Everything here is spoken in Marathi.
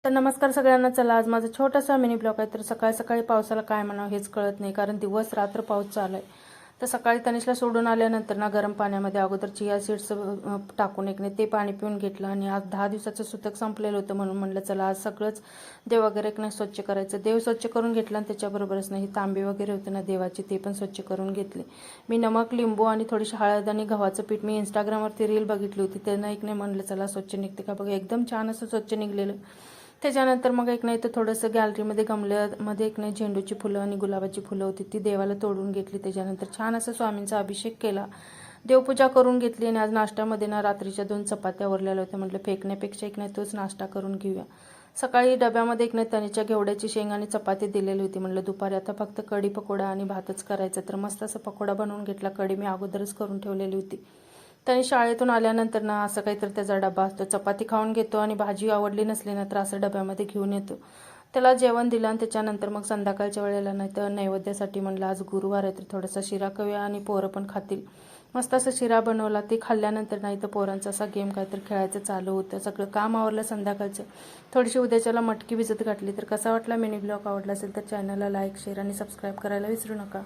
तर नमस्कार सगळ्यांना. चला आज माझा छोटासा मिनी ब्लॉग आहे. तर सकाळी सकाळी पावसाला काय म्हणावं हेच कळत नाही, कारण दिवस रात्र पाऊस चालू आहे. तर सकाळी तनिषला सोडून आल्यानंतर ना गरम पाण्यामध्ये अगोदर चिया सीड्स टाकून एक नाही ते पाणी पिऊन घेतलं. आणि आज 10 दिवसाचं सुतक संपलेलं होतं, म्हणून म्हणलं चला आज सगळंच देव वगैरे एक नाही स्वच्छ करायचं. देव स्वच्छ करून घेतलं आणि त्याच्याबरोबरच नाही तांबे वगैरे होते ना देवाचे, ते पण स्वच्छ करून घेतले. मी नमक, लिंबू आणि थोडीशी हळद आणि गव्हाचं पीठ, मी इंस्टाग्रामवरती रील बघितली होती, त्यांना एक नाही म्हणलं चला स्वच्छ निघते का बघा. एकदम छान असं स्वच्छ निघलेलं. त्याच्यानंतर मग एक नाही तर थोडंसं गॅलरीमध्ये गमल्यामध्ये एक नाही झेंडूची फुलं आणि गुलाबाची फुलं होती, ती देवाला तोडून घेतली. त्याच्यानंतर छान असं स्वामींचा अभिषेक केला, देवपूजा करून घेतली. आणि आज नाश्त्यामध्ये ना रात्रीच्या 2 चपात्या उरलेल्या होत्या, म्हटलं फेकण्यापेक्षा एक नाही तोच नाश्ता करून घेऊया. सकाळी डब्यामध्ये एक नाही तणीच्या घेवड्याची शेंग आणि चपाती दिलेली होती, म्हटलं दुपारी आता फक्त कढी पकोडा आणि भातच करायचा. तर मस्त असं पकोडा बनवून घेतला. कढी मी अगोदरच करून ठेवलेली होती. त्याने शाळेतून आल्यानंतर ना असं काहीतरी त्याचा डबा असतो, चपाती खाऊन घेतो आणि भाजी आवडली नसली ना तर असं डब्यामध्ये घेऊन येतो. त्याला जेवण दिलं आणि त्याच्यानंतर मग संध्याकाळच्या वेळेला नाही तर नैवेद्यासाठी म्हणलं आज गुरुवार आहे तर थोडासा शिरा करूया आणि पोरं पण खातील. मस्त असं शिरा बनवला. ते खाल्ल्यानंतर नाही तर पोरांचा असा गेम काहीतरी खेळायचं चालू होतं. सगळं काम आवरलं संध्याकाळचं. थोडीशी उद्याच्याला मटकी भिजत घातली. तर कसा वाटला मिनी ब्लॉग? आवडला असेल तर चॅनलला लाईक, शेअर आणि सबस्क्राईब करायला विसरू नका.